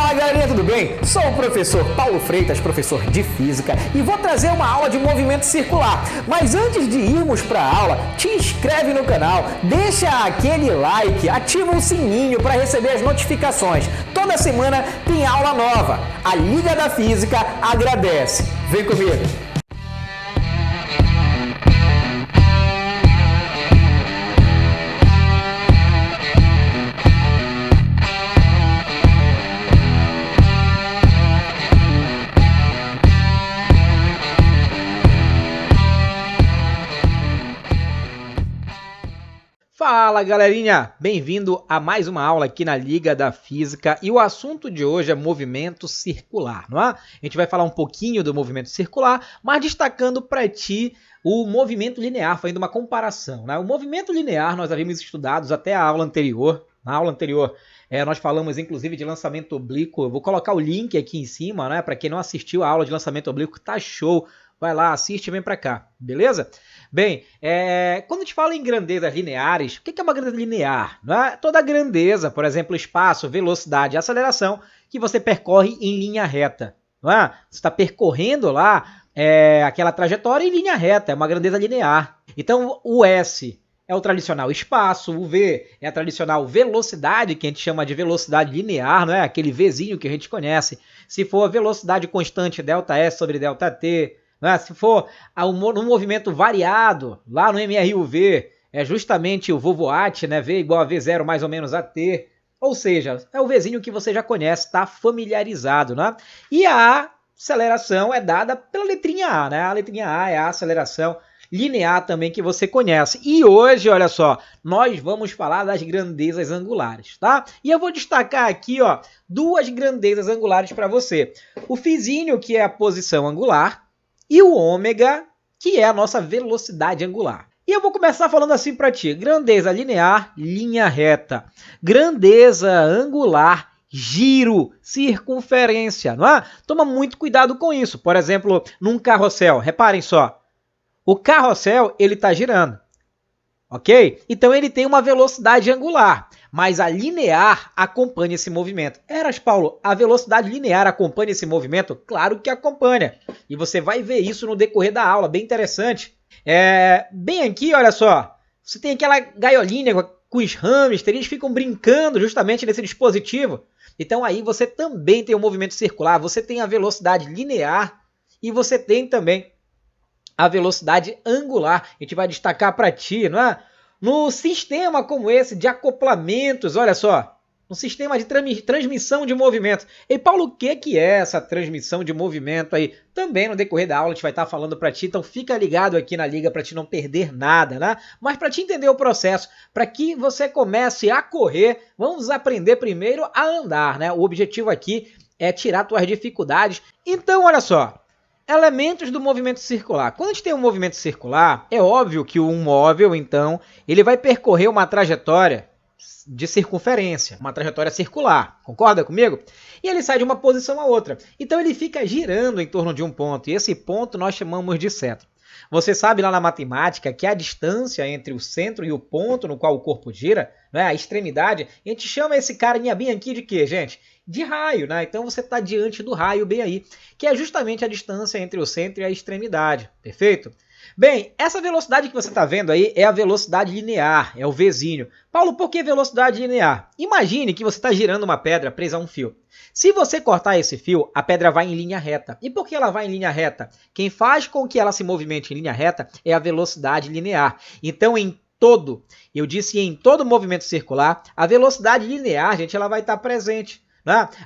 Fala galerinha, tudo bem? Sou o professor Paulo Freitas, professor de Física, e vou trazer uma aula de movimento circular. Mas antes de irmos para a aula, te inscreve no canal, deixa aquele like, ativa o sininho para receber as notificações. Toda semana tem aula nova. A Liga da Física agradece. Vem comigo! Fala galerinha, bem-vindo a mais uma aula aqui na Liga da Física e o assunto de hoje é movimento circular, não é? A gente vai falar um pouquinho do movimento circular, mas destacando para ti o movimento linear, fazendo uma comparação, né? O movimento linear nós havíamos estudado até a aula anterior. Na aula anterior nós falamos inclusive de lançamento oblíquo. Eu vou colocar o link aqui em cima, né? Para quem não assistiu a aula de lançamento oblíquo, tá show. Vai lá, assiste e vem para cá, beleza? Bem, quando a gente fala em grandezas lineares, o que é uma grandeza linear? Não é? Toda grandeza, por exemplo, espaço, velocidade e aceleração, que você percorre em linha reta. Não é? Você está percorrendo lá aquela trajetória em linha reta, é uma grandeza linear. Então, o S é o tradicional espaço, o V é a tradicional velocidade, que a gente chama de velocidade linear, não é? Aquele Vzinho que a gente conhece. Se for a velocidade constante, ΔS sobre ΔT, se for um movimento variado, lá no MRUV, é justamente o vovoat, né? V igual a V0 mais ou menos a T. Ou seja, é o Vzinho que você já conhece, está familiarizado, né? E a aceleração é dada pela letrinha A, né? A letrinha A é a aceleração linear também que você conhece. E hoje, olha só, nós vamos falar das grandezas angulares, tá? E eu vou destacar aqui, ó, duas grandezas angulares para você. O φzinho, que é a posição angular, e o ômega, que é a nossa velocidade angular. E eu vou começar falando assim para ti. Grandeza linear, linha reta. Grandeza angular, giro, circunferência. Não é? Toma muito cuidado com isso. Por exemplo, num carrossel, reparem só. O carrossel, ele está girando. Ok? Então ele tem uma velocidade angular, mas a linear acompanha esse movimento. Paulo, a velocidade linear acompanha esse movimento? Claro que acompanha. E você vai ver isso no decorrer da aula, bem interessante. Bem aqui, olha só, você tem aquela gaiolinha com os hamsters, eles ficam brincando justamente nesse dispositivo. Então aí você também tem o movimento circular, você tem a velocidade linear e você tem também a velocidade angular. A gente vai destacar para ti, não é? No sistema como esse de acoplamentos, olha só, um sistema de transmissão de movimento. E Paulo, o que é essa transmissão de movimento aí? Também no decorrer da aula a gente vai estar falando para ti, então fica ligado aqui na Liga para ti não perder nada, né? Mas para te entender o processo, para que você comece a correr, vamos aprender primeiro a andar, né? O objetivo aqui é tirar tuas dificuldades. Então, olha só, elementos do movimento circular. Quando a gente tem um movimento circular, é óbvio que um móvel, então, ele vai percorrer uma trajetória de circunferência, uma trajetória circular. Concorda comigo? E ele sai de uma posição a outra. Então ele fica girando em torno de um ponto, e esse ponto nós chamamos de centro. Você sabe lá na matemática que a distância entre o centro e o ponto no qual o corpo gira, né, a extremidade, a gente chama esse carinha bem aqui de quê, gente? De raio, né? Então você está diante do raio bem aí, que é justamente a distância entre o centro e a extremidade, perfeito? Bem, essa velocidade que você está vendo aí é a velocidade linear, é o Vzinho. Paulo, por que velocidade linear? Imagine que você está girando uma pedra presa a um fio. Se você cortar esse fio, a pedra vai em linha reta. E por que ela vai em linha reta? Quem faz com que ela se movimente em linha reta é a velocidade linear. Então, eu disse em todo movimento circular, a velocidade linear, gente, ela vai estar presente.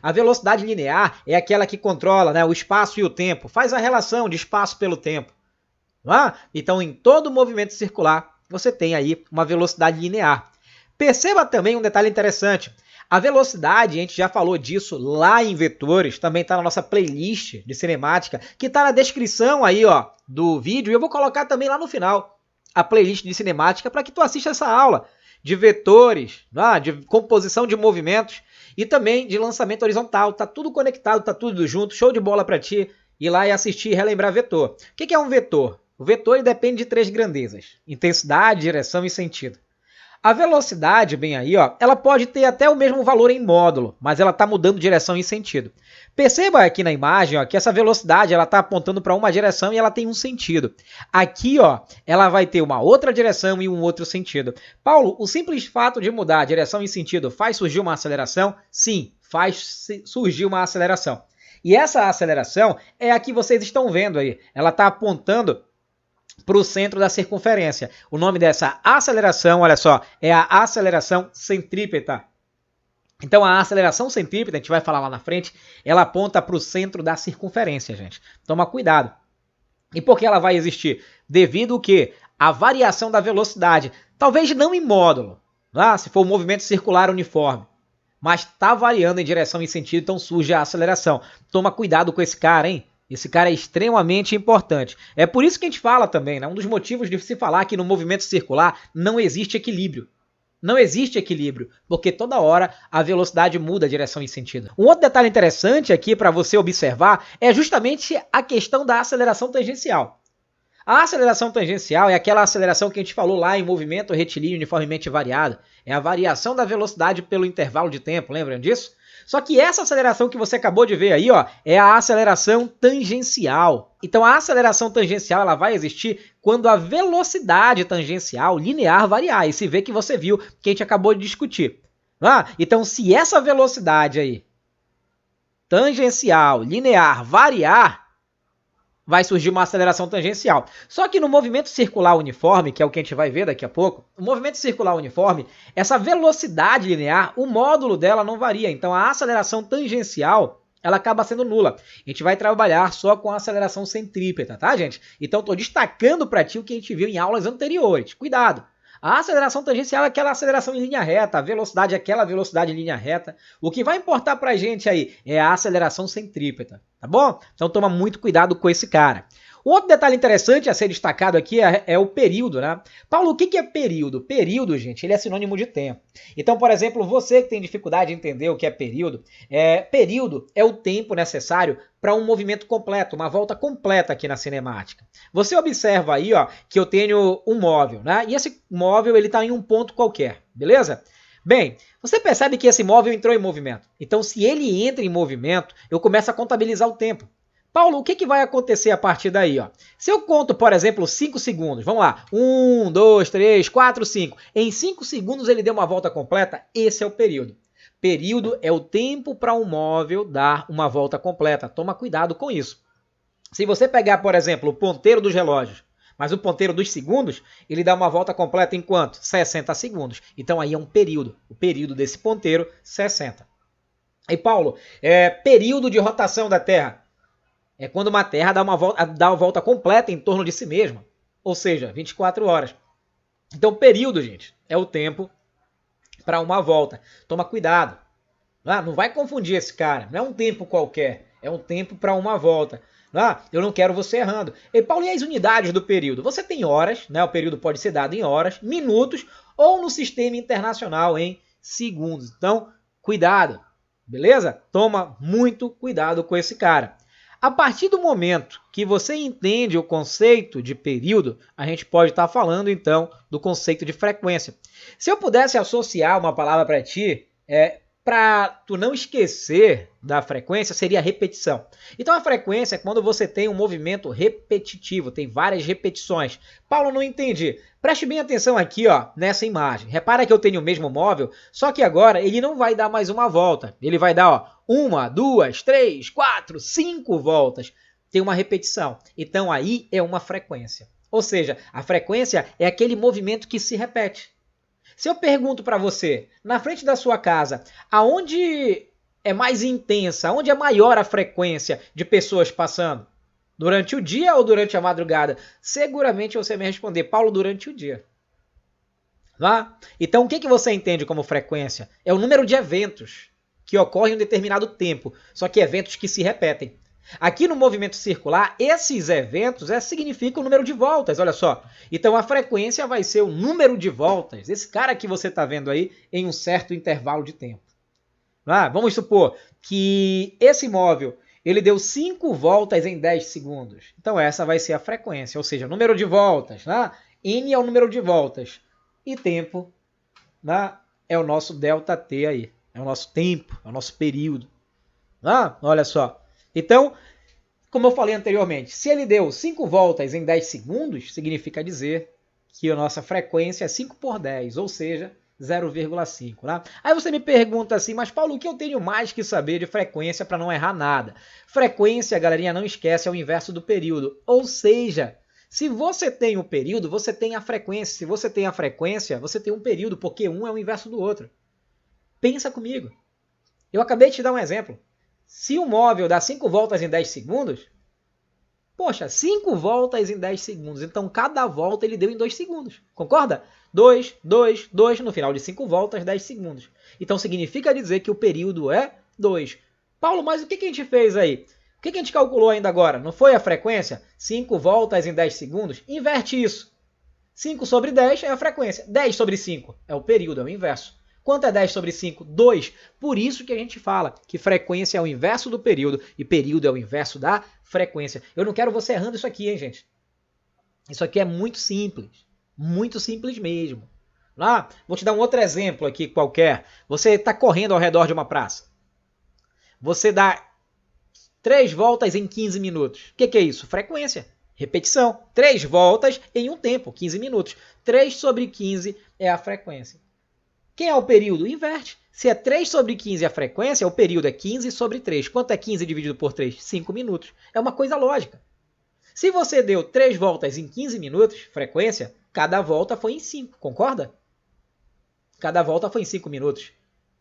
A velocidade linear é aquela que controla, né, o espaço e o tempo, faz a relação de espaço pelo tempo. Então, em todo movimento circular, você tem aí uma velocidade linear. Perceba também um detalhe interessante. A velocidade, a gente já falou disso lá em vetores, também está na nossa playlist de cinemática, que está na descrição aí, ó, do vídeo, e eu vou colocar também lá no final a playlist de cinemática para que tu assista essa aula de vetores, de composição de movimentos e também de lançamento horizontal. Tá tudo conectado, tá tudo junto, show de bola para ti ir lá e assistir e relembrar vetor. O que é um vetor? O vetor ele depende de três grandezas: intensidade, direção e sentido. A velocidade, bem aí, ó, ela pode ter até o mesmo valor em módulo, mas ela está mudando direção e sentido. Perceba aqui na imagem, ó, que essa velocidade ela está apontando para uma direção e ela tem um sentido. Aqui, ó, ela vai ter uma outra direção e um outro sentido. Paulo, o simples fato de mudar a direção e sentido faz surgir uma aceleração? Sim, faz surgir uma aceleração. E essa aceleração é a que vocês estão vendo aí. Ela está apontando para o centro da circunferência. O nome dessa aceleração, olha só, é a aceleração centrípeta. Então, a aceleração centrípeta, a gente vai falar lá na frente, ela aponta para o centro da circunferência, gente. Toma cuidado. E por que ela vai existir? Devido ao quê? A variação da velocidade. Talvez não em módulo, tá? Se for um movimento circular uniforme. Mas está variando em direção e sentido, então surge a aceleração. Toma cuidado com esse cara, hein? Esse cara é extremamente importante. É por isso que a gente fala também, né? Um dos motivos de se falar que no movimento circular não existe equilíbrio. Não existe equilíbrio, porque toda hora a velocidade muda a direção e sentido. Um outro detalhe interessante aqui para você observar é justamente a questão da aceleração tangencial. A aceleração tangencial é aquela aceleração que a gente falou lá em movimento retilíneo uniformemente variado. É a variação da velocidade pelo intervalo de tempo, lembram disso? Só que essa aceleração que você acabou de ver aí, ó, é a aceleração tangencial. Então a aceleração tangencial ela vai existir quando a velocidade tangencial linear variar. E se vê que você viu que a gente acabou de discutir. Então se essa velocidade aí, tangencial, linear, variar, vai surgir uma aceleração tangencial. Só que no movimento circular uniforme, que é o que a gente vai ver daqui a pouco, o movimento circular uniforme, essa velocidade linear, o módulo dela não varia. Então a aceleração tangencial, ela acaba sendo nula. A gente vai trabalhar só com a aceleração centrípeta, tá, gente? Então estou destacando para ti o que a gente viu em aulas anteriores. Cuidado! A aceleração tangencial é aquela aceleração em linha reta, a velocidade é aquela velocidade em linha reta. O que vai importar para a gente aí é a aceleração centrípeta, tá bom? Então toma muito cuidado com esse cara. Um outro detalhe interessante a ser destacado aqui é o período, né? Paulo, o que é período? Período, gente, ele é sinônimo de tempo. Então, por exemplo, você que tem dificuldade de entender o que é período é o tempo necessário para um movimento completo, uma volta completa aqui na cinemática. Você observa aí, ó, que eu tenho um móvel, né? E esse móvel ele está em um ponto qualquer, beleza? Bem, você percebe que esse móvel entrou em movimento. Então, se ele entra em movimento, eu começo a contabilizar o tempo. Paulo, o que vai acontecer a partir daí? Ó? Se eu conto, por exemplo, 5 segundos, vamos lá, 1, 2, 3, 4, 5. Em 5 segundos ele deu uma volta completa, esse é o período. Período é o tempo para um móvel dar uma volta completa. Toma cuidado com isso. Se você pegar, por exemplo, o ponteiro dos relógios, mas o ponteiro dos segundos, ele dá uma volta completa em quanto? 60 segundos. Então aí é um período. O período desse ponteiro, 60. E Paulo, período de rotação da Terra. É quando uma Terra dá uma volta completa em torno de si mesma. Ou seja, 24 horas. Então, período, gente, é o tempo para uma volta. Toma cuidado. Não vai confundir esse cara. Não é um tempo qualquer. É um tempo para uma volta. Eu não quero você errando. E, Paulo, e as unidades do período? Você tem horas, né? O período pode ser dado em horas, minutos ou no sistema internacional em segundos. Então, cuidado. Beleza? Toma muito cuidado com esse cara. A partir do momento que você entende o conceito de período, a gente pode estar falando, então, do conceito de frequência. Se eu pudesse associar uma palavra para ti, para tu não esquecer da frequência, seria repetição. Então, a frequência é quando você tem um movimento repetitivo, tem várias repetições. Paulo, não entendi. Preste bem atenção aqui, ó, nessa imagem. Repara que eu tenho o mesmo móvel, só que agora ele não vai dar mais uma volta. Ele vai dar, ó, 1, 2, 3, 4, 5 voltas. Tem uma repetição. Então, aí é uma frequência. Ou seja, a frequência é aquele movimento que se repete. Se eu pergunto para você, na frente da sua casa, aonde é mais intensa, aonde é maior a frequência de pessoas passando? Durante o dia ou durante a madrugada? Seguramente você vai responder, Paulo, durante o dia. Então, o que você entende como frequência? É o número de eventos que ocorrem em um determinado tempo, só que eventos que se repetem. Aqui no movimento circular, esses eventos significam o número de voltas, olha só. Então a frequência vai ser o número de voltas, esse cara que você está vendo aí, em um certo intervalo de tempo. Vamos supor que esse móvel ele deu 5 voltas em 10 segundos. Então essa vai ser a frequência, ou seja, número de voltas. N é o número de voltas e tempo né, é o nosso ΔT aí. É o nosso tempo, é o nosso período. Olha só. Então, como eu falei anteriormente, se ele deu 5 voltas em 10 segundos, significa dizer que a nossa frequência é 5 por 10, ou seja, 0,5. Né? Aí você me pergunta assim, mas Paulo, o que eu tenho mais que saber de frequência para não errar nada? Frequência, galerinha, não esquece, é o inverso do período. Ou seja, se você tem o período, você tem a frequência. Se você tem a frequência, você tem um período, porque um é o inverso do outro. Pensa comigo. Eu acabei de te dar um exemplo. Se o móvel dá 5 voltas em 10 segundos, poxa, 5 voltas em 10 segundos. Então, cada volta ele deu em 2 segundos. Concorda? 2, 2, 2, no final de 5 voltas, 10 segundos. Então, significa dizer que o período é 2. Paulo, mas o que a gente fez aí? O que a gente calculou ainda agora? Não foi a frequência? 5 voltas em 10 segundos? Inverte isso. 5 sobre 10 é a frequência. 10 sobre 5 é o período, é o inverso. Quanto é 10 sobre 5? 2. Por isso que a gente fala que frequência é o inverso do período e período é o inverso da frequência. Eu não quero você errando isso aqui, hein, gente? Isso aqui é muito simples mesmo. Vou te dar um outro exemplo aqui qualquer. Você está correndo ao redor de uma praça. Você dá 3 voltas em 15 minutos. O que é isso? Frequência. Repetição. 3 voltas em um tempo, 15 minutos. 3 sobre 15 é a frequência. Quem é o período? Inverte. Se é 3 sobre 15 a frequência, o período é 15 sobre 3. Quanto é 15 dividido por 3? 5 minutos. É uma coisa lógica. Se você deu 3 voltas em 15 minutos, frequência, cada volta foi em 5, concorda? Cada volta foi em 5 minutos.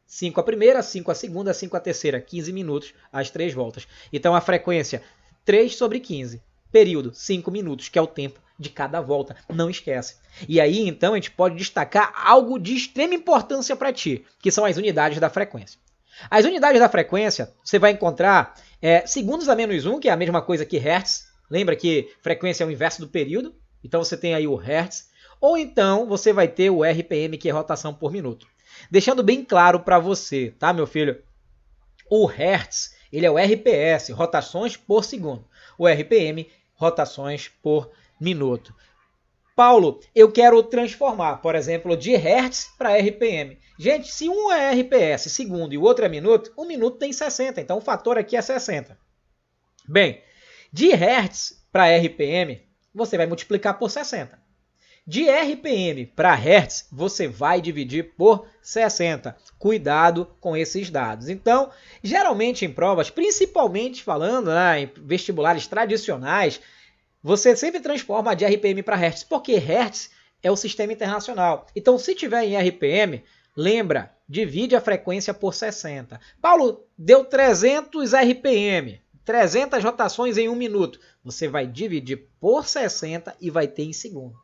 5 a primeira, 5 a segunda, 5 a terceira, 15 minutos as 3 voltas. Então a frequência 3 sobre 15, período 5 minutos, que é o tempo de cada volta. Não esquece. E aí, então, a gente pode destacar algo de extrema importância para ti, que são as unidades da frequência. As unidades da frequência, você vai encontrar segundos a menos 1, que é a mesma coisa que hertz. Lembra que frequência é o inverso do período? Então você tem aí o hertz. Ou então você vai ter o RPM, que é rotação por minuto. Deixando bem claro para você, tá, meu filho? O hertz, ele é o RPS, rotações por segundo. O RPM, rotações por minuto. Paulo, eu quero transformar, por exemplo, de hertz para RPM. Gente, se um é RPS segundo e o outro é minuto, um minuto tem 60, então o fator aqui é 60. Bem, de hertz para RPM, você vai multiplicar por 60. De RPM para hertz, você vai dividir por 60. Cuidado com esses dados. Então, geralmente em provas, principalmente falando em vestibulares tradicionais, você sempre transforma de RPM para hertz, porque hertz é o sistema internacional. Então, se tiver em RPM, lembra, divide a frequência por 60. Paulo, deu 300 RPM, 300 rotações em 1 minuto. Você vai dividir por 60 e vai ter em segundo.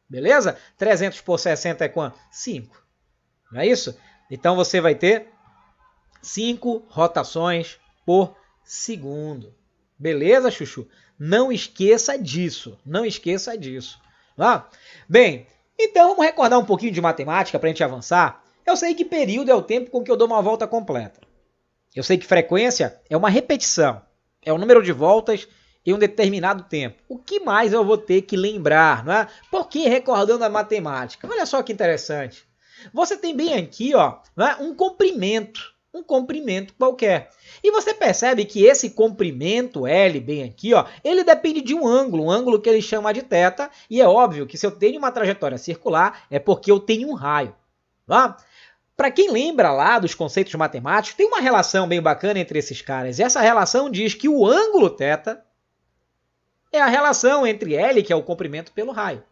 Beleza? 300 por 60 é quanto? 5. Não é isso? Então, você vai ter 5 rotações por segundo. Beleza, chuchu? Não esqueça disso. Não esqueça disso. Bem, então vamos recordar um pouquinho de matemática para a gente avançar. Eu sei que período é o tempo com que eu dou uma volta completa. Eu sei que frequência é uma repetição. É o número de voltas em um determinado tempo. O que mais eu vou ter que lembrar? Não é? Por que recordando a matemática? Olha só que interessante. Você tem bem aqui um comprimento qualquer. E você percebe que esse comprimento L bem aqui, ele depende de um ângulo que ele chama de θ, e é óbvio que se eu tenho uma trajetória circular, é porque eu tenho um raio. Para quem lembra lá dos conceitos matemáticos, tem uma relação bem bacana entre esses caras. E essa relação diz que o ângulo θ é a relação entre L, que é o comprimento, pelo raio.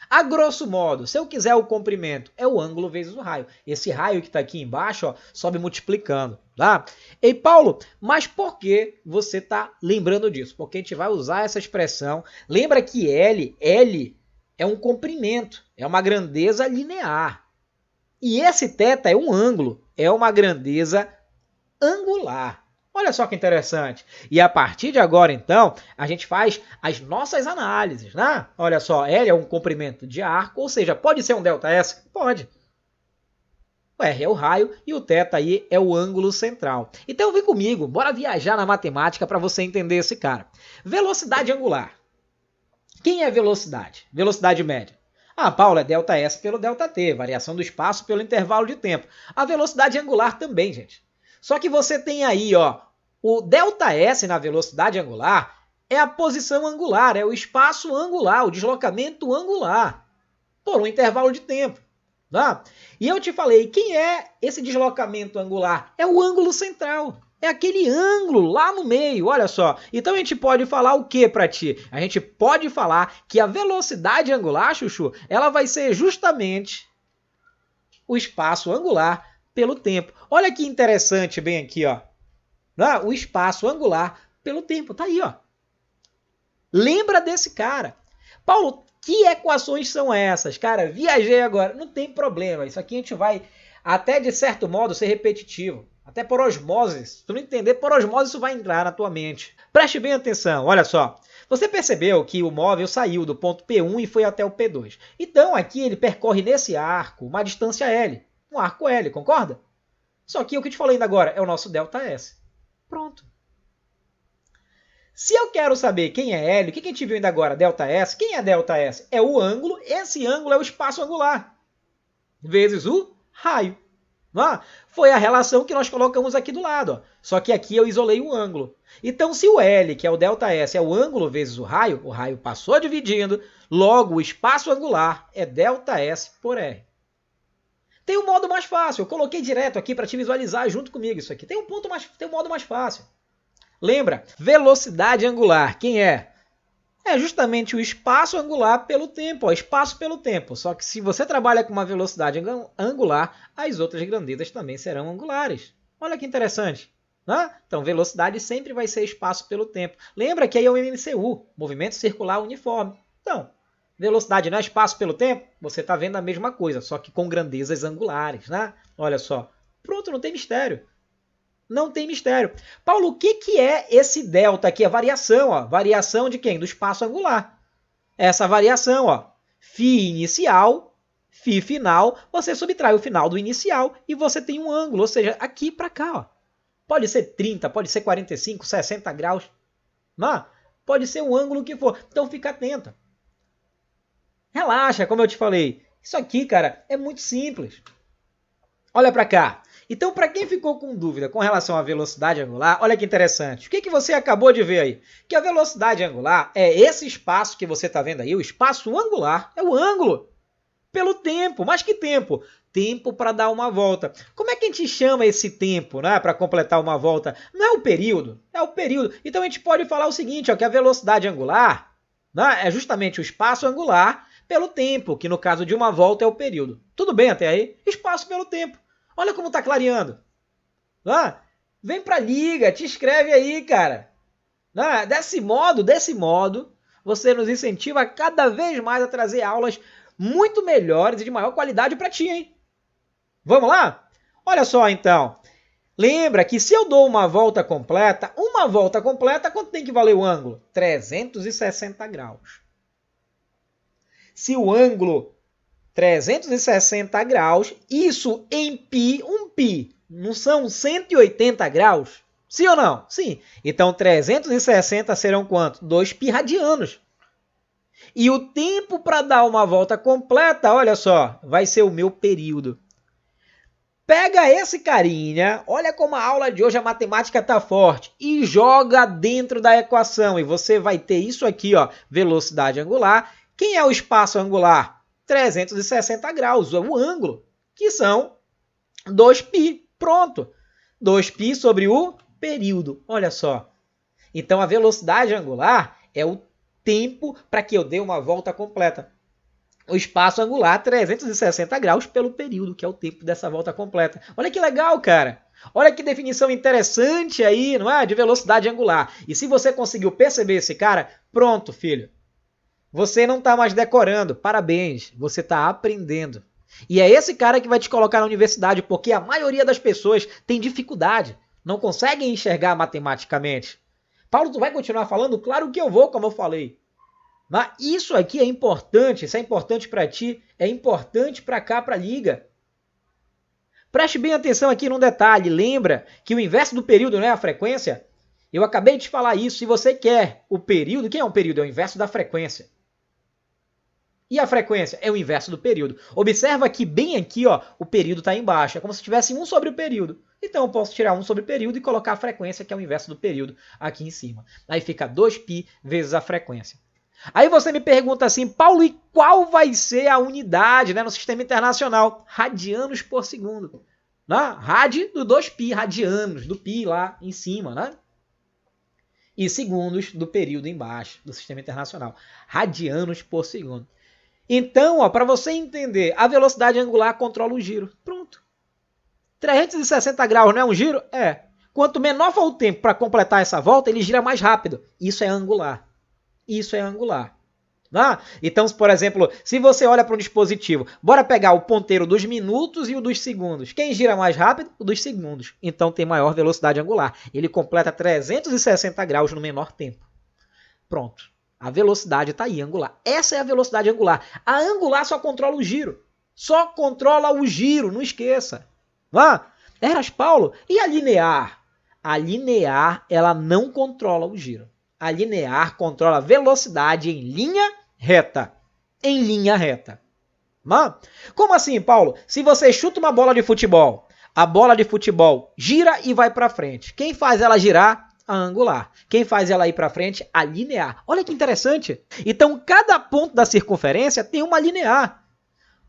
A grosso modo, se eu quiser o comprimento, é o ângulo vezes o raio. Esse raio que está aqui embaixo sobe multiplicando. Tá? Ei, Paulo, mas por que você está lembrando disso? Porque a gente vai usar essa expressão. Lembra que L é um comprimento, é uma grandeza linear. E esse θ é um ângulo, é uma grandeza angular. Olha só que interessante. E a partir de agora, então, a gente faz as nossas análises, né? Olha só, L é um comprimento de arco, ou seja, pode ser um ΔS? Pode. O R é o raio e o θ aí é o ângulo central. Então vem comigo, bora viajar na matemática para você entender esse cara. Velocidade angular. Quem é velocidade? Velocidade média. Ah, Paulo, é ΔS pelo ΔT, variação do espaço pelo intervalo de tempo. A velocidade angular também, gente. Só que você tem aí, ó, o ΔS na velocidade angular é a posição angular, é o espaço angular, o deslocamento angular, por um intervalo de tempo. Tá? E eu te falei, quem é esse deslocamento angular? É o ângulo central. É aquele ângulo lá no meio, olha só. Então a gente pode falar o que para ti? A gente pode falar que a velocidade angular, Chuchu, ela vai ser justamente o espaço angular pelo tempo. Olha que interessante bem aqui, ó. O espaço angular pelo tempo, tá aí, ó. Lembra desse cara. Paulo, que equações são essas? Cara, viajei agora. Não tem problema. Isso aqui a gente vai, até de certo modo, ser repetitivo. Até por osmose. Se tu não entender, por osmose isso vai entrar na tua mente. Preste bem atenção, olha só. Você percebeu que o móvel saiu do ponto P1 e foi até o P2. Então aqui ele percorre nesse arco uma distância L. Um arco L, concorda? Só que o que eu te falei ainda agora é o nosso ΔS. Pronto. Se eu quero saber quem é L, o que a gente viu ainda agora? ΔS. Quem é ΔS? É o ângulo, esse ângulo é o espaço angular, vezes o raio. Foi a relação que nós colocamos aqui do lado. Ó. Só que aqui eu isolei o ângulo. Então, se o L, que é o ΔS, é o ângulo vezes o raio passou dividindo, logo o espaço angular é ΔS por R. Tem um modo mais fácil, eu coloquei direto aqui para te visualizar junto comigo isso aqui. Tem um modo mais fácil. Lembra? Velocidade angular, quem é? É justamente o espaço angular pelo tempo, ó, espaço pelo tempo. Só que se você trabalha com uma velocidade angular, as outras grandezas também serão angulares. Olha que interessante. Né? Então, velocidade sempre vai ser espaço pelo tempo. Lembra que aí é o MCU, movimento circular uniforme. Então, velocidade não é espaço pelo tempo? Você está vendo a mesma coisa, só que com grandezas angulares. Né? Olha só. Pronto, não tem mistério. Não tem mistério. Paulo, o que é esse delta aqui? A variação, ó. Variação de quem? Do espaço angular. Essa variação, ó. Φ inicial, Φ final, você subtrai o final do inicial e você tem um ângulo, ou seja, aqui para cá, ó. Pode ser 30, pode ser 45, 60 graus. Não? Pode ser o ângulo que for. Então fica atento. Relaxa, como eu te falei. Isso aqui, cara, é muito simples. Olha para cá. Então, para quem ficou com dúvida com relação à velocidade angular, olha que interessante. O que você acabou de ver aí? Que a velocidade angular é esse espaço que você está vendo aí, o espaço angular, é o ângulo pelo tempo. Mas que tempo? Tempo para dar uma volta. Como é que a gente chama esse tempo, né, para completar uma volta? Não é o período, é o período. Então, a gente pode falar o seguinte, ó, que a velocidade angular, né, é justamente o espaço angular pelo tempo, que no caso de uma volta é o período. Tudo bem até aí? Espaço pelo tempo. Olha como está clareando. Vem para a liga, te inscreve aí, cara. Desse modo, você nos incentiva cada vez mais a trazer aulas muito melhores e de maior qualidade para ti, hein? Vamos lá? Olha só, então. Lembra que se eu dou uma volta completa, quanto tem que valer o ângulo? 360 graus. Se o ângulo 360 graus, isso em π, não são 180 graus? Sim ou não? Sim. Então, 360 serão quanto? 2π radianos. E o tempo para dar uma volta completa, olha só, vai ser o meu período. Pega esse carinha, olha como a aula de hoje, a matemática está forte, e joga dentro da equação. E você vai ter isso aqui, ó, velocidade angular. Quem é o espaço angular? 360 graus, o ângulo, que são 2π. Pronto. 2π sobre o período. Olha só. Então, a velocidade angular é o tempo para que eu dê uma volta completa. O espaço angular, 360 graus pelo período, que é o tempo dessa volta completa. Olha que legal, cara. Olha que definição interessante aí, não é? De velocidade angular. E se você conseguiu perceber esse cara, pronto, filho. Você não está mais decorando, parabéns, você está aprendendo. E é esse cara que vai te colocar na universidade, porque a maioria das pessoas tem dificuldade, não conseguem enxergar matematicamente. Paulo, tu vai continuar falando? Claro que eu vou, como eu falei. Mas isso aqui é importante, isso é importante para ti, é importante para cá, para a liga. Preste bem atenção aqui num detalhe, lembra que o inverso do período não é a frequência? Eu acabei de te falar isso, se você quer o período, quem é um período? É o inverso da frequência. E a frequência? É o inverso do período. Observa que bem aqui, ó, o período está embaixo. É como se tivesse 1 sobre o período. Então eu posso tirar 1 sobre o período e colocar a frequência, que é o inverso do período, aqui em cima. Aí fica 2π vezes a frequência. Aí você me pergunta assim, Paulo, e qual vai ser a unidade, né, no sistema internacional? Radianos por segundo. Né? Rad do 2π, radianos, do π lá em cima, né? E segundos do período embaixo, do sistema internacional. Radianos por segundo. Então, para você entender, a velocidade angular controla o giro. Pronto. 360 graus não é um giro? É. Quanto menor for o tempo para completar essa volta, ele gira mais rápido. Isso é angular. Isso é angular. Ah, então, por exemplo, se você olha para um dispositivo, bora pegar o ponteiro dos minutos e o dos segundos. Quem gira mais rápido? O dos segundos. Então tem maior velocidade angular. Ele completa 360 graus no menor tempo. Pronto. A velocidade está aí, angular. Essa é a velocidade angular. A angular só controla o giro. Só controla o giro, não esqueça. Eras, Paulo, e a linear? A linear, ela não controla o giro. A linear controla a velocidade em linha reta. Em linha reta. Como assim, Paulo? Se você chuta uma bola de futebol, a bola de futebol gira e vai para frente. Quem faz ela girar? A angular. Quem faz ela ir para frente? A linear. Olha que interessante. Então, cada ponto da circunferência tem uma linear.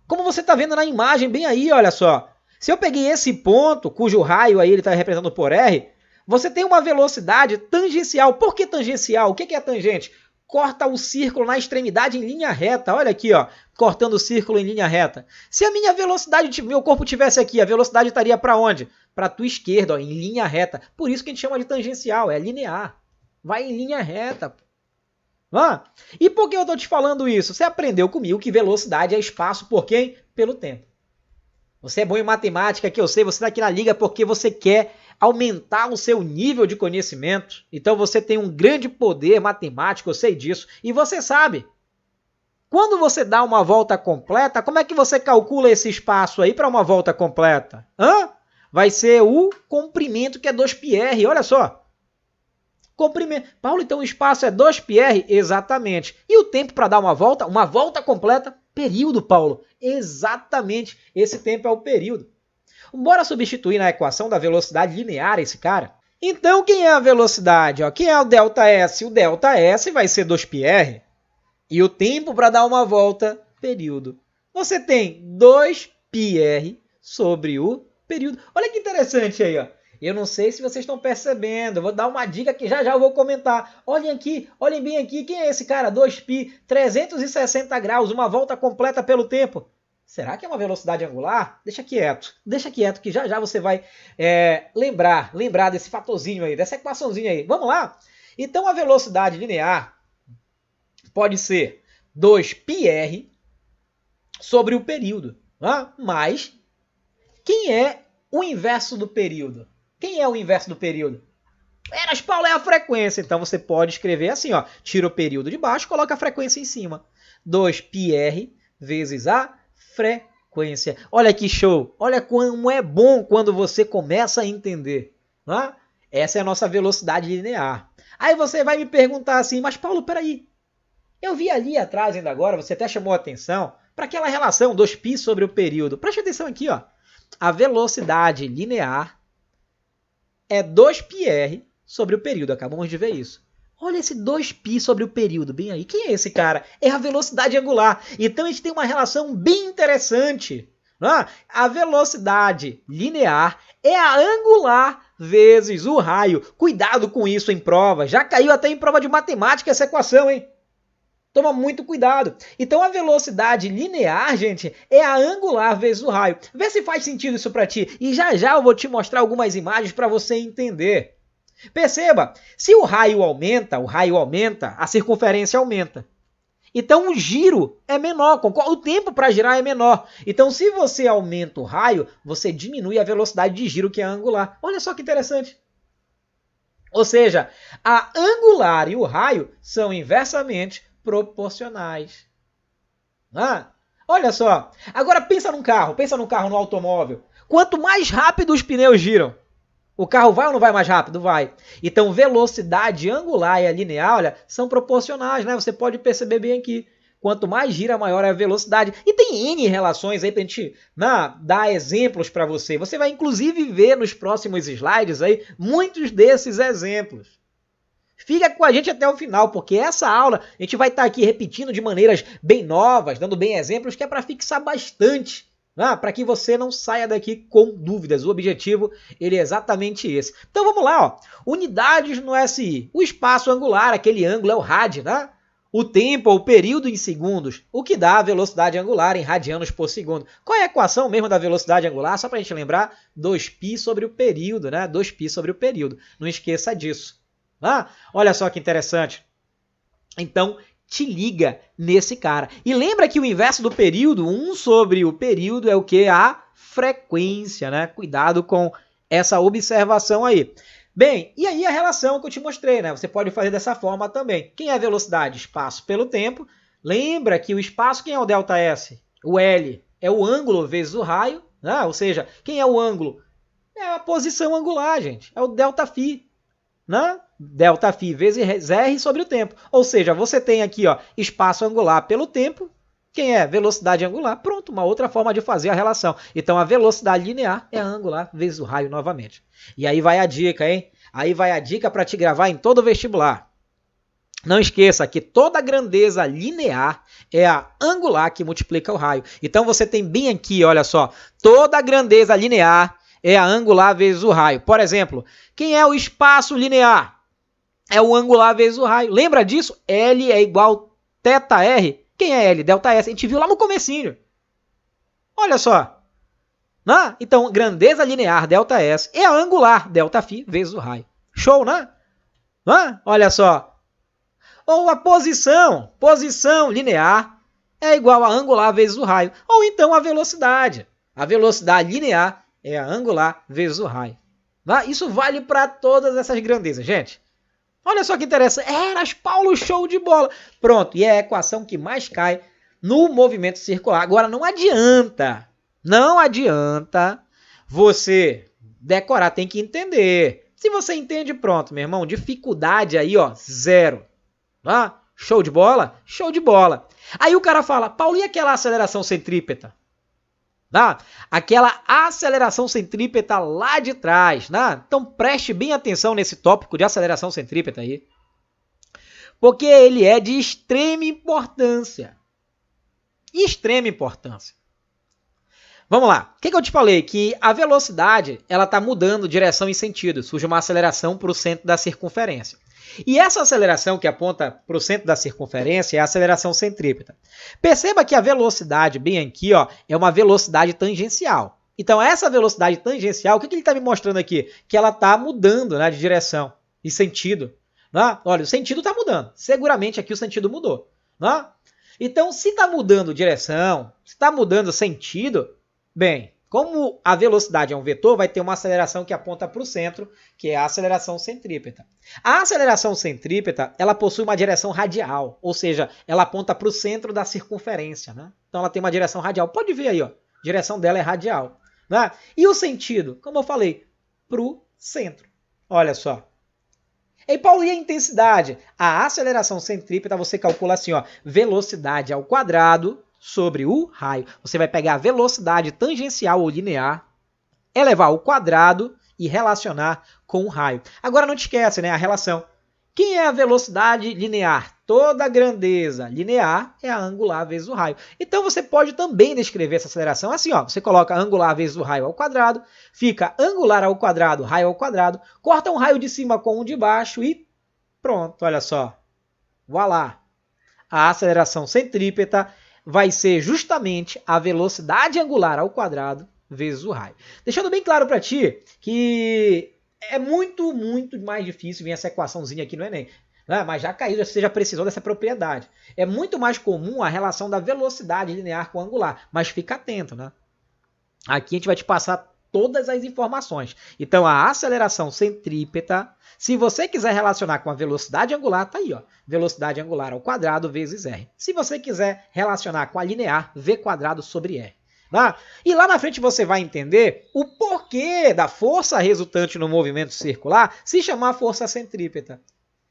Como você está vendo na imagem bem aí, olha só. Se eu peguei esse ponto, cujo raio aí ele está representado por R, você tem uma velocidade tangencial. Por que tangencial? O que é tangente? Corta o círculo na extremidade em linha reta. Olha aqui, ó, cortando o círculo em linha reta. Se a minha velocidade, meu corpo tivesse aqui, a velocidade estaria para onde? Para a tua esquerda, ó, em linha reta. Por isso que a gente chama de tangencial, é linear. Vai em linha reta. E por que eu estou te falando isso? Você aprendeu comigo que velocidade é espaço por quem? Pelo tempo. Você é bom em matemática, que eu sei, você está aqui na liga porque você quer aumentar o seu nível de conhecimento. Então você tem um grande poder matemático, eu sei disso. E você sabe, quando você dá uma volta completa, como é que você calcula esse espaço aí para uma volta completa? Vai ser o comprimento, que é 2πr, olha só. Comprimento. Paulo, então o espaço é 2πr? Exatamente. E o tempo para dar uma volta completa? Período, Paulo. Exatamente. Esse tempo é o período. Bora substituir na equação da velocidade linear esse cara? Então, quem é a velocidade? Quem é o ΔS? O ΔS vai ser 2πr. E o tempo para dar uma volta, período. Você tem 2πr sobre o período. Olha que interessante aí, ó. Eu não sei se vocês estão percebendo. Eu vou dar uma dica que já eu vou comentar. Olhem aqui, olhem bem aqui. Quem é esse cara? 2π, 360 graus, uma volta completa pelo tempo. Será que é uma velocidade angular? Deixa quieto, que já você vai lembrar desse fatorzinho aí, dessa equaçãozinha aí. Vamos lá? Então a velocidade linear pode ser 2πr sobre o período. Mas quem é o inverso do período? Quem é o inverso do período? Eras, Paulo, é a frequência. Então você pode escrever assim, ó. Tira o período de baixo, coloca a frequência em cima. 2πr vezes a frequência. Olha que show. Olha como é bom quando você começa a entender. Essa é a nossa velocidade linear. Aí você vai me perguntar assim, mas Paulo, peraí. Eu vi ali atrás ainda agora, você até chamou a atenção, para aquela relação 2π sobre o período. Preste atenção aqui, ó. A velocidade linear é 2πr sobre o período. Acabamos de ver isso. Olha esse 2π sobre o período, bem aí. Quem é esse cara? É a velocidade angular. Então a gente tem uma relação bem interessante. A velocidade linear é a angular vezes o raio. Cuidado com isso em prova. Já caiu até em prova de matemática essa equação, hein? Toma muito cuidado. Então a velocidade linear, gente, é a angular vezes o raio. Vê se faz sentido isso para ti. E já eu vou te mostrar algumas imagens para você entender. Perceba, se o raio aumenta, a circunferência aumenta. Então o giro é menor, o tempo para girar é menor. Então se você aumenta o raio, você diminui a velocidade de giro, que é a angular. Olha só que interessante. Ou seja, a angular e o raio são inversamente proporcionais. Olha só. Agora pensa num carro, no automóvel. Quanto mais rápido os pneus giram, o carro vai ou não vai mais rápido? Vai. Então, velocidade angular e a linear, olha, são proporcionais, né? Você pode perceber bem aqui. Quanto mais gira, maior é a velocidade. E tem N relações aí para a gente dar exemplos para você. Você vai inclusive ver nos próximos slides aí muitos desses exemplos. Fica com a gente até o final, porque essa aula a gente vai estar aqui repetindo de maneiras bem novas, dando bem exemplos, que é para fixar bastante, para que você não saia daqui com dúvidas. O objetivo ele é exatamente esse. Então vamos lá, ó. Unidades no SI. O espaço angular, aquele ângulo é o rad, né? O tempo, ou período em segundos, o que dá a velocidade angular em radianos por segundo. Qual é a equação mesmo da velocidade angular? Só para a gente lembrar, 2π sobre o período, né? 2π sobre o período. Não esqueça disso. Olha só que interessante. Então, te liga nesse cara. E lembra que o inverso do período, 1 sobre o período, é o que? A frequência, né? Cuidado com essa observação aí. Bem, e aí a relação que eu te mostrei, né? Você pode fazer dessa forma também. Quem é a velocidade? Espaço pelo tempo. Lembra que o espaço, quem é o ΔS? O L é o ângulo vezes o raio, né? Ou seja, quem é o ângulo? É a posição angular, gente. É o ΔΦ. Né? ΔΦ vezes R sobre o tempo. Ou seja, você tem aqui ó, espaço angular pelo tempo. Quem é? Velocidade angular. Pronto, uma outra forma de fazer a relação. Então, a velocidade linear é a angular vezes o raio novamente. E aí vai a dica, hein? Aí vai a dica para te gravar em todo o vestibular. Não esqueça que toda grandeza linear é a angular que multiplica o raio. Então, você tem bem aqui, olha só, toda grandeza linear é a angular vezes o raio. Por exemplo, quem é o espaço linear? É o angular vezes o raio. Lembra disso? L é igual θr. Quem é L? ΔS. A gente viu lá no comecinho. Olha só. Então, grandeza linear, ΔS, é a angular, ΔΦ, vezes o raio. Show, né? Olha só. Ou a posição linear é igual a angular vezes o raio. Ou então a velocidade. A velocidade linear é a angular vezes o raio. Isso vale para todas essas grandezas, gente. Olha só que interessante. Eras, Paulo, show de bola. Pronto, e é a equação que mais cai no movimento circular. Agora, não adianta você decorar, tem que entender. Se você entende, pronto, meu irmão, dificuldade aí, ó, zero. Show de bola? Show de bola. Aí o cara fala, Paulo, e aquela aceleração centrípeta? Aquela aceleração centrípeta lá de trás. Então preste bem atenção nesse tópico de aceleração centrípeta aí. Porque ele é de extrema importância. Extrema importância. Vamos lá. O que eu te falei? Que a velocidade ela está mudando direção e sentido. Surge uma aceleração para o centro da circunferência. E essa aceleração que aponta para o centro da circunferência é a aceleração centrípeta. Perceba que a velocidade, bem aqui, ó, é uma velocidade tangencial. Então, essa velocidade tangencial, o que ele está me mostrando aqui? Que ela está mudando, né, de direção e sentido. Olha, o sentido está mudando. Seguramente aqui o sentido mudou. Então, se está mudando direção, se está mudando sentido, bem, como a velocidade é um vetor, vai ter uma aceleração que aponta para o centro, que é a aceleração centrípeta. A aceleração centrípeta, ela possui uma direção radial, ou seja, ela aponta para o centro da circunferência. Então, ela tem uma direção radial. Pode ver aí, ó, a direção dela é radial. E o sentido, como eu falei, para o centro. Olha só. E Paulo, e a intensidade? A aceleração centrípeta, você calcula assim, ó, velocidade ao quadrado sobre o raio. Você vai pegar a velocidade tangencial ou linear, elevar ao quadrado e relacionar com o raio. Agora não te esquece, né, a relação. Quem é a velocidade linear? Toda grandeza linear é a angular vezes o raio. Então você pode também descrever essa aceleração assim, ó. Você coloca angular vezes o raio ao quadrado, fica angular ao quadrado, raio ao quadrado, corta um raio de cima com um de baixo e pronto, olha só. Voilá. A aceleração centrípeta vai ser justamente a velocidade angular ao quadrado vezes o raio. Deixando bem claro para ti que é muito mais difícil vir essa equaçãozinha aqui no Enem. Mas já caiu, você já precisou dessa propriedade. É muito mais comum a relação da velocidade linear com angular, mas fica atento. Aqui a gente vai te passar todas as informações. Então, a aceleração centrípeta, se você quiser relacionar com a velocidade angular, tá aí, ó. Velocidade angular ao quadrado vezes R. Se você quiser relacionar com a linear, V quadrado sobre R. E lá na frente você vai entender o porquê da força resultante no movimento circular se chamar força centrípeta.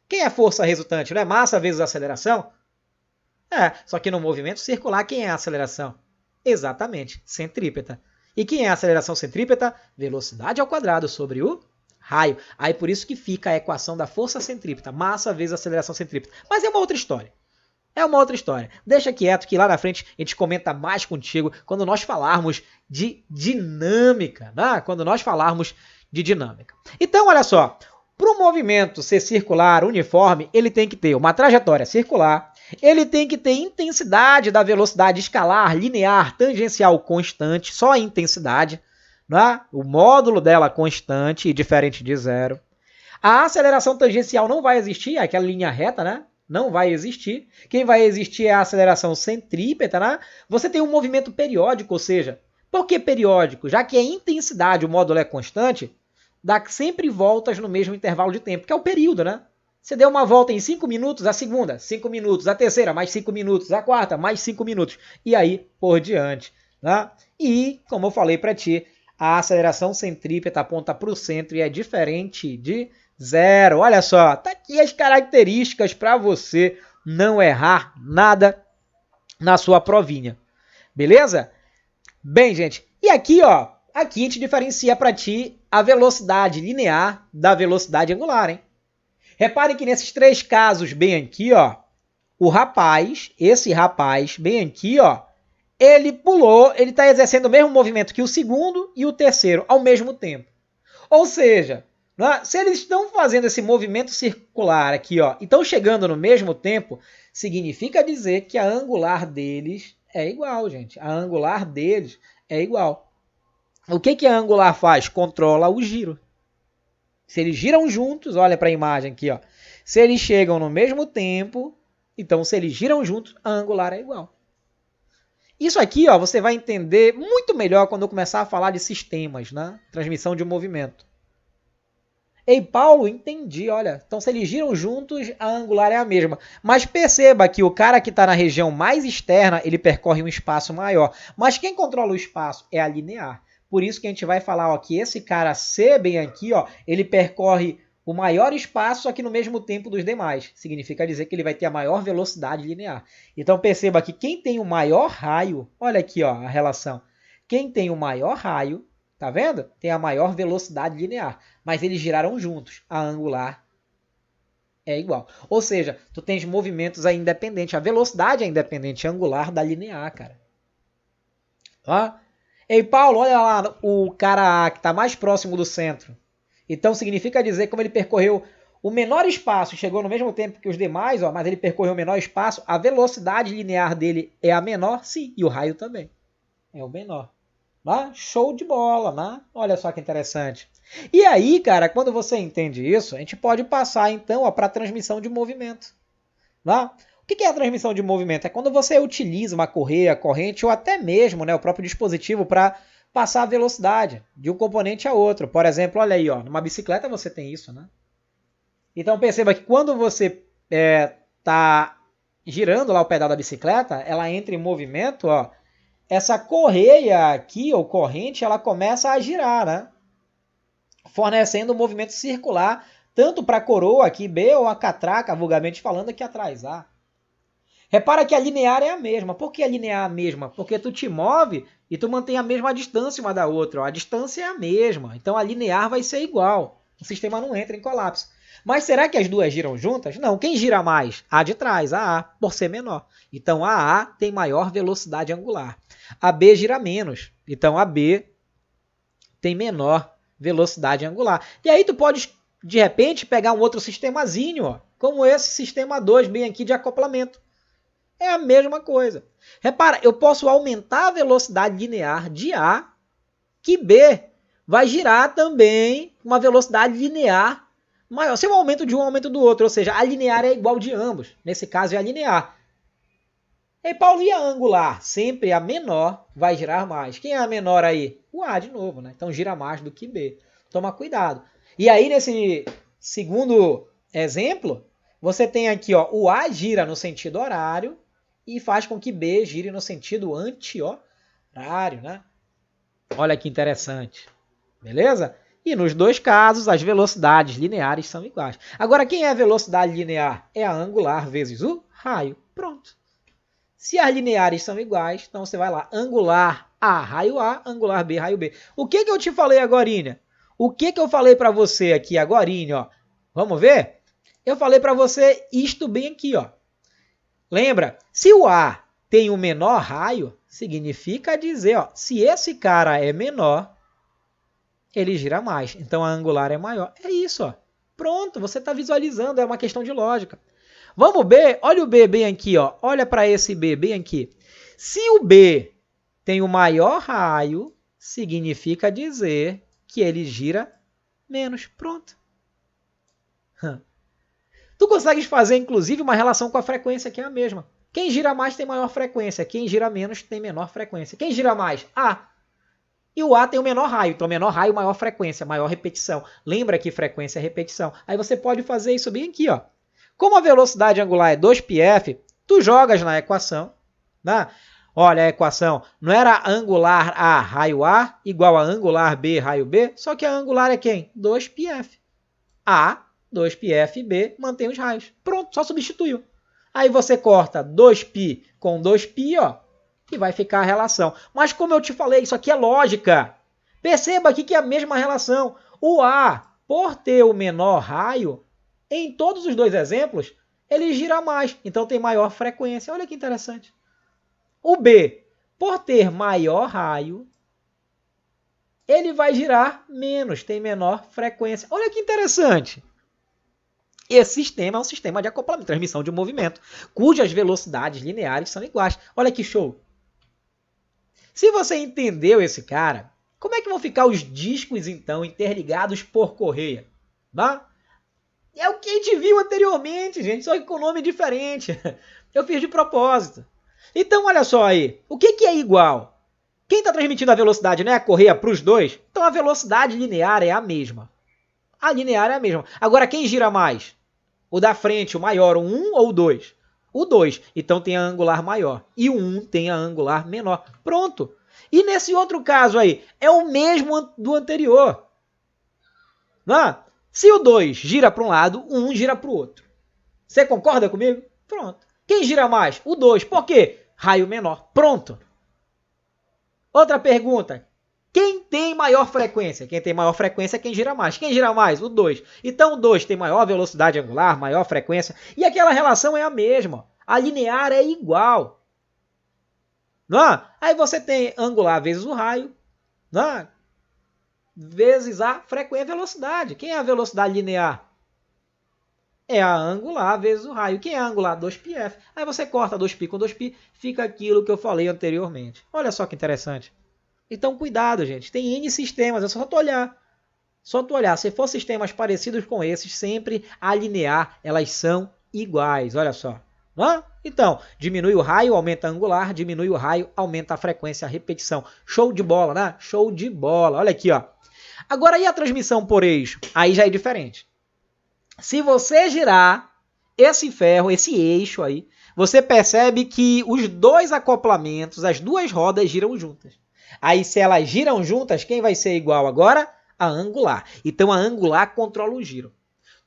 Quem é a força resultante? Não é massa vezes aceleração? Só que no movimento circular, quem é a aceleração? Exatamente, centrípeta. E quem é a aceleração centrípeta? Velocidade ao quadrado sobre o raio. Aí por isso que fica a equação da força centrípeta, massa vezes aceleração centrípeta. Mas é uma outra história. É uma outra história. Deixa quieto que lá na frente a gente comenta mais contigo quando nós falarmos de dinâmica, né? Quando nós falarmos de dinâmica. Então, olha só, para o movimento ser circular, uniforme, ele tem que ter uma trajetória circular, ele tem que ter intensidade da velocidade escalar, linear, tangencial constante, só a intensidade, né? O módulo dela constante e diferente de zero. A aceleração tangencial não vai existir, aquela linha reta, né? Não vai existir. Quem vai existir é a aceleração centrípeta, né? Você tem um movimento periódico, ou seja, por que periódico? Já que a intensidade, o módulo é constante, dá sempre voltas no mesmo intervalo de tempo, que é o período, né? Você deu uma volta em 5 minutos, a segunda, 5 minutos, a terceira, mais 5 minutos, a quarta, mais 5 minutos, e aí por diante, né? E, como eu falei para ti, a aceleração centrípeta aponta para o centro e é diferente de zero. Olha só, tá aqui as características para você não errar nada na sua provinha. Beleza? Bem, gente, e aqui, ó, aqui a gente diferencia para ti a velocidade linear da velocidade angular, hein? Reparem que nesses três casos bem aqui, ó, o rapaz, esse rapaz bem aqui, ó, ele pulou, ele está exercendo o mesmo movimento que o segundo e o terceiro ao mesmo tempo. Ou seja, se eles estão fazendo esse movimento circular aqui, ó, e estão chegando no mesmo tempo, significa dizer que a angular deles é igual, gente. A angular deles é igual. O que a angular faz? Controla o giro. Se eles giram juntos, olha para a imagem aqui, ó. Se eles chegam no mesmo tempo, então se eles giram juntos, a angular é igual. Isso aqui, ó, você vai entender muito melhor quando eu começar a falar de sistemas, né? Transmissão de movimento. Ei, Paulo, entendi, olha. Então, se eles giram juntos, a angular é a mesma. Mas perceba que o cara que está na região mais externa, ele percorre um espaço maior. Mas quem controla o espaço é a linear. Por isso que a gente vai falar ó, que esse cara C bem aqui, ó, ele percorre o maior espaço aqui no mesmo tempo dos demais. Significa dizer que ele vai ter a maior velocidade linear. Então perceba que quem tem o maior raio, olha aqui ó, a relação. Quem tem o maior raio, tá vendo? Tem a maior velocidade linear. Mas eles giraram juntos. A angular é igual. Ou seja, tu tens movimentos aí independentes. A velocidade é independente angular da linear, cara. Ó. Ei, Paulo, olha lá o cara A que está mais próximo do centro. Então significa dizer que como ele percorreu o menor espaço, chegou no mesmo tempo que os demais, ó, mas ele percorreu o menor espaço, a velocidade linear dele é a menor? Sim, e o raio também é o menor. Ah, show de bola, né? Olha só que interessante. E aí, cara, quando você entende isso, a gente pode passar então para a transmissão de movimento. Né? O que é a transmissão de movimento? É quando você utiliza uma correia, corrente ou até mesmo né, o próprio dispositivo para passar a velocidade de um componente a outro. Por exemplo, olha aí, ó, numa bicicleta você tem isso, né? Então perceba que quando você está girando lá o pedal da bicicleta, ela entra em movimento, ó, essa correia aqui, ou corrente, ela começa a girar, né? Fornecendo um movimento circular, tanto para a coroa aqui B, ou a catraca, vulgarmente falando, aqui atrás A. Repara que a linear é a mesma. Por que a linear é a mesma? Porque tu te move e tu mantém a mesma distância uma da outra. Ó. A distância é a mesma. Então a linear vai ser igual. O sistema não entra em colapso. Mas será que as duas giram juntas? Não. Quem gira mais? A de trás, a A, por ser menor. Então a A tem maior velocidade angular. A B gira menos. Então a B tem menor velocidade angular. E aí tu pode, de repente, pegar um outro sistemazinho, ó, como esse sistema 2 bem aqui de acoplamento. É a mesma coisa. Repara, eu posso aumentar a velocidade linear de A, que B vai girar também uma velocidade linear maior. Se eu aumento de um, aumento do outro. Ou seja, a linear é igual de ambos. Nesse caso é a linear. E Paulo, e a angular? Sempre a menor vai girar mais. Quem é a menor aí? O A de novo, né? Então gira mais do que B. Toma cuidado. E aí, nesse segundo exemplo, você tem aqui, ó, o A gira no sentido horário e faz com que B gire no sentido anti-horário, né? Olha que interessante. Beleza? E nos dois casos, as velocidades lineares são iguais. Agora, quem é a velocidade linear? É a angular vezes o raio. Pronto. Se as lineares são iguais, então você vai lá, angular A, raio A, angular B, raio B. O que eu te falei agorinha? O que eu falei para você aqui agorinha, ó? Vamos ver? Eu falei para você isto bem aqui, ó. Lembra? Se o A tem o menor raio, significa dizer, ó, se esse cara é menor, ele gira mais. Então a angular é maior. É isso, ó. Pronto, você está visualizando, é uma questão de lógica. Vamos B, olha o B bem aqui, ó. Olha para esse B bem aqui. Se o B tem o maior raio, significa dizer que ele gira menos. Pronto. Tu consegues fazer, inclusive, uma relação com a frequência que é a mesma. Quem gira mais tem maior frequência, quem gira menos tem menor frequência. Quem gira mais? A. E o A tem o menor raio, então menor raio, maior frequência, maior repetição. Lembra que frequência é repetição. Aí você pode fazer isso bem aqui, ó. Como a velocidade angular é 2πf, tu jogas na equação, né? Olha a equação, não era angular A, raio A, igual a angular B, raio B, só que a angular é quem? 2πf. A, 2πf, B, mantém os raios. Pronto, só substituiu. Aí você corta 2π com 2π, ó, e vai ficar a relação. Mas como eu te falei, isso aqui é lógica. Perceba aqui que é a mesma relação. O A, por ter o menor raio, em todos os dois exemplos, ele gira mais, então tem maior frequência. Olha que interessante. O B, por ter maior raio, ele vai girar menos, tem menor frequência. Olha que interessante. Esse sistema é um sistema de acoplamento, transmissão de movimento, cujas velocidades lineares são iguais. Olha que show. Se você entendeu esse cara, como é que vão ficar os discos, então, interligados por correia? Né? É o que a gente viu anteriormente, gente, só que com nome diferente. Eu fiz de propósito. Então, olha só aí. O que é igual? Quem está transmitindo a velocidade, né? A correia para os dois. Então, a velocidade linear é a mesma. A linear é a mesma. Agora, quem gira mais? O da frente, o maior, o 1 ou o 2? O 2. Então, tem a angular maior. E o 1 tem a angular menor. Pronto. E nesse outro caso aí, é o mesmo do anterior. Não? Se o 2 gira para um lado, o 1 gira para o outro. Você concorda comigo? Pronto. Quem gira mais? O 2. Por quê? Raio menor. Pronto. Outra pergunta. Quem tem maior frequência? Quem tem maior frequência é quem gira mais. Quem gira mais? O 2. Então o 2 tem maior velocidade angular, maior frequência. E aquela relação é a mesma. A linear é igual. Não? Aí você tem angular vezes o raio. Não? Vezes a frequência e velocidade. Quem é a velocidade linear? É a angular vezes o raio. Quem é a angular? 2πf. Aí você corta 2π com 2π, fica aquilo que eu falei anteriormente. Olha só que interessante. Então, cuidado, gente. Tem N sistemas, é só tu olhar. Só tu olhar. Se for sistemas parecidos com esses, sempre a linear, elas são iguais. Olha só. Então, diminui o raio, aumenta a angular, diminui o raio, aumenta a frequência, a repetição. Show de bola, né? Show de bola. Olha aqui, ó. Agora, e a transmissão por eixo? Aí já é diferente. Se você girar esse ferro, esse eixo aí, você percebe que os dois acoplamentos, as duas rodas giram juntas. Aí, se elas giram juntas, quem vai ser igual agora? A angular. Então, a angular controla o giro.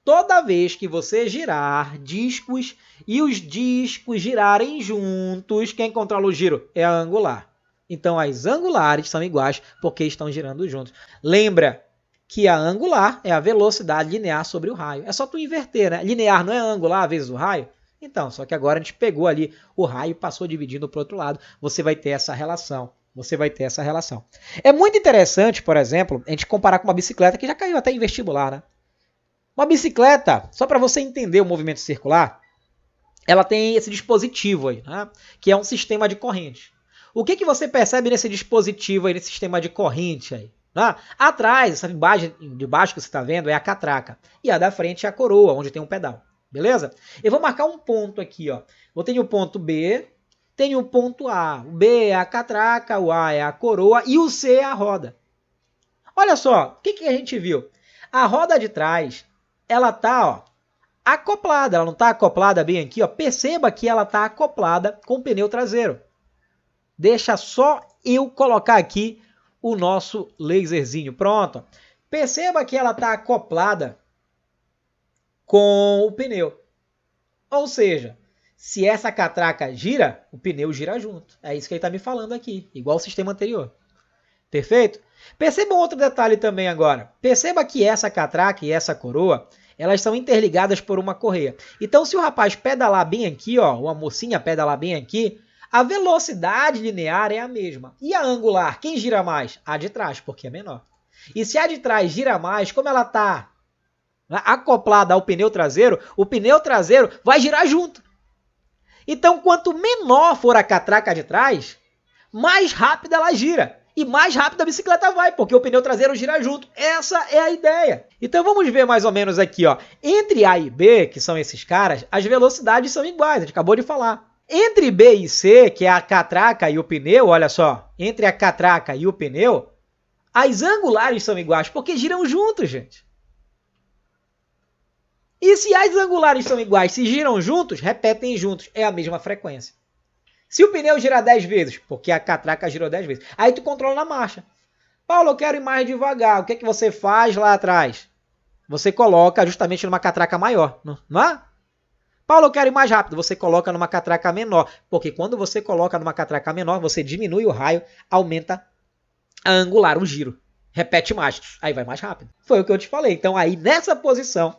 Toda vez que você girar discos e os discos girarem juntos, quem controla o giro? É a angular. Então, as angulares são iguais porque estão girando juntos. Lembra que a angular é a velocidade linear sobre o raio. É só tu inverter, né? Linear não é angular vezes o raio? Então, só que agora a gente pegou ali o raio e passou dividindo para o outro lado. Você vai ter essa relação. Você vai ter essa relação. É muito interessante, por exemplo, a gente comparar com uma bicicleta, que já caiu até em vestibular, né? Uma bicicleta, só para você entender o movimento circular, ela tem esse dispositivo aí, né? Que é um sistema de corrente. O que você percebe nesse dispositivo aí, nesse sistema de corrente aí? Né? Atrás, essa imagem de baixo que você está vendo é a catraca. E a da frente é a coroa, onde tem um pedal. Beleza? Eu vou marcar um ponto aqui, ó. Eu tenho o ponto B, tenho o ponto A. O B é a catraca, o A é a coroa e o C é a roda. Olha só, o que a gente viu? A roda de trás, ela tá, ó, acoplada. Ela não está acoplada bem aqui, ó. Perceba que ela está acoplada com o pneu traseiro. Deixa só eu colocar aqui o nosso laserzinho. Pronto. Perceba que ela está acoplada com o pneu. Ou seja, se essa catraca gira, o pneu gira junto. É isso que ele está me falando aqui, igual o sistema anterior. Perfeito? Perceba um outro detalhe também agora. Perceba que essa catraca e essa coroa, elas são interligadas por uma correia. Então, se o rapaz pedalar bem aqui, ó, ou a mocinha pedalar bem aqui, a velocidade linear é a mesma. E a angular, quem gira mais? A de trás, porque é menor. E se a de trás gira mais, como ela está acoplada ao pneu traseiro, o pneu traseiro vai girar junto. Então, quanto menor for a catraca de trás, mais rápida ela gira. E mais rápido a bicicleta vai, porque o pneu traseiro gira junto. Essa é a ideia. Então vamos ver mais ou menos aqui, ó. Entre A e B, que são esses caras, as velocidades são iguais, a gente acabou de falar. Entre B e C, que é a catraca e o pneu, olha só, entre a catraca e o pneu, as angulares são iguais, porque giram juntos, gente. E se as angulares são iguais, se giram juntos, repetem juntos, é a mesma frequência. Se o pneu girar 10 vezes, porque a catraca girou 10 vezes, aí tu controla na marcha. Paulo, eu quero ir mais devagar. O que é que você faz lá atrás? Você coloca justamente numa catraca maior, não é? Paulo, eu quero ir mais rápido. Você coloca numa catraca menor, porque quando você coloca numa catraca menor, você diminui o raio, aumenta a angular, o giro. Repete mais, aí vai mais rápido. Foi o que eu te falei. Então aí nessa posição,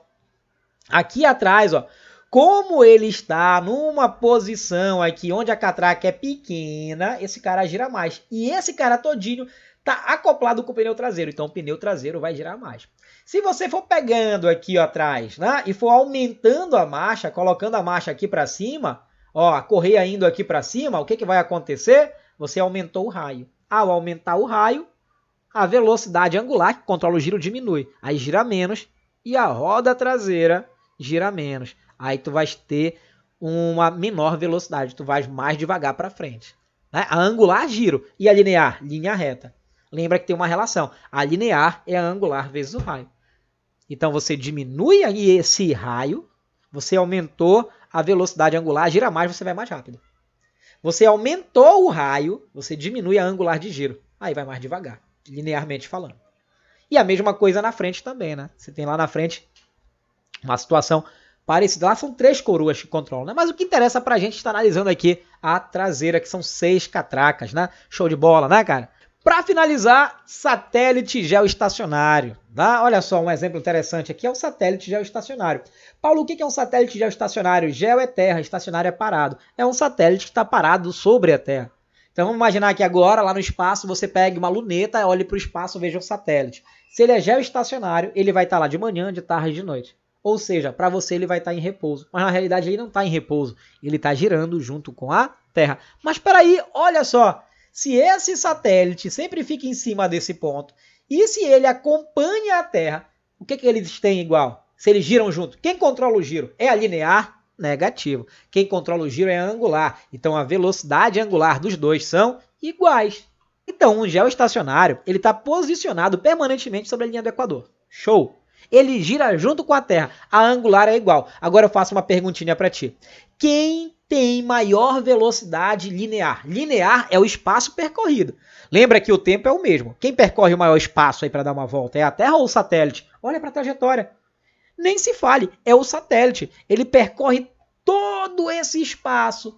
aqui atrás, ó, como ele está numa posição aqui onde a catraca é pequena, esse cara gira mais. E esse cara todinho está acoplado com o pneu traseiro. Então o pneu traseiro vai girar mais. Se você for pegando aqui ó, atrás, né, e for aumentando a marcha, colocando a marcha aqui para cima, ó, a correia indo aqui para cima, o que vai acontecer? Você aumentou o raio. Ao aumentar o raio, a velocidade angular, que controla o giro, diminui. Aí gira menos e a roda traseira gira menos. Aí tu vais ter uma menor velocidade, tu vais mais devagar para frente. Né? A angular, giro. E a linear? Linha reta. Lembra que tem uma relação. A linear é a angular vezes o raio. Então você diminui aí esse raio, você aumentou a velocidade angular, gira mais, você vai mais rápido. Você aumentou o raio, você diminui a angular de giro. Aí vai mais devagar, linearmente falando. E a mesma coisa na frente também, né? Você tem lá na frente uma situação parecida. Lá são 3 coroas que controlam, né? Mas o que interessa pra gente está analisando aqui a traseira, que são 6 catracas, né? Show de bola, né, cara? Para finalizar, satélite geoestacionário. Tá? Olha só, um exemplo interessante aqui é o satélite geoestacionário. Paulo, o que é um satélite geoestacionário? Geo é terra, estacionário é parado. É um satélite que está parado sobre a Terra. Então vamos imaginar que agora, lá no espaço, você pegue uma luneta, olhe para o espaço e veja o satélite. Se ele é geoestacionário, ele vai estar lá de manhã, de tarde e de noite. Ou seja, para você ele vai estar em repouso. Mas na realidade ele não está em repouso. Ele está girando junto com a Terra. Mas espera aí, olha só. Se esse satélite sempre fica em cima desse ponto, e se ele acompanha a Terra, o que eles têm igual? Se eles giram junto, quem controla o giro? É a linear? Negativo. Quem controla o giro é a angular. Então a velocidade angular dos dois são iguais. Então um geoestacionário ele está posicionado permanentemente sobre a linha do Equador. Show! Ele gira junto com a Terra. A angular é igual. Agora eu faço uma perguntinha para ti. Quem tem maior velocidade linear? Linear é o espaço percorrido. Lembra que o tempo é o mesmo. Quem percorre o maior espaço aí para dar uma volta é a Terra ou o satélite? Olha para a trajetória. Nem se fale, é o satélite. Ele percorre todo esse espaço,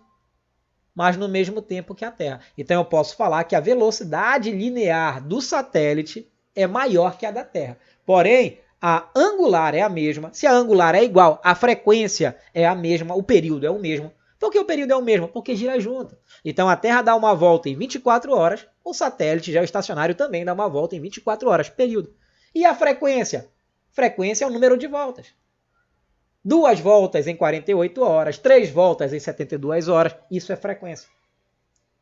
mas no mesmo tempo que a Terra. Então eu posso falar que a velocidade linear do satélite é maior que a da Terra. Porém, a angular é a mesma. Se a angular é igual, a frequência é a mesma, o período é o mesmo. Por que o período é o mesmo? Porque gira junto. Então a Terra dá uma volta em 24 horas, o satélite geoestacionário também dá uma volta em 24 horas, período. E a frequência? Frequência é o número de voltas. 2 voltas em 48 horas, 3 voltas em 72 horas, isso é frequência.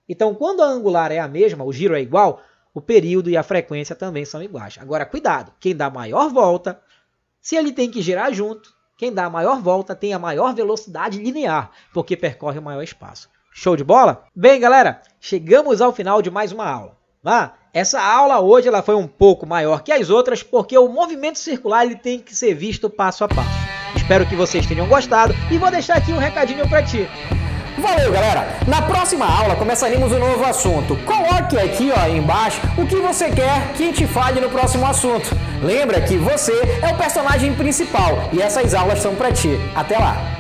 Então quando a angular é a mesma, o giro é igual, o período e a frequência também são iguais. Agora, cuidado, quem dá a maior volta, se ele tem que girar junto, quem dá a maior volta tem a maior velocidade linear, porque percorre o maior espaço. Show de bola? Bem, galera, chegamos ao final de mais uma aula. Essa aula hoje ela foi um pouco maior que as outras, porque o movimento circular ele tem que ser visto passo a passo. Espero que vocês tenham gostado e vou deixar aqui um recadinho para ti. Valeu, galera! Na próxima aula começaremos um novo assunto. Coloque aqui embaixo o que você quer que te fale no próximo assunto. Lembra que você é o personagem principal e essas aulas são para ti. Até lá!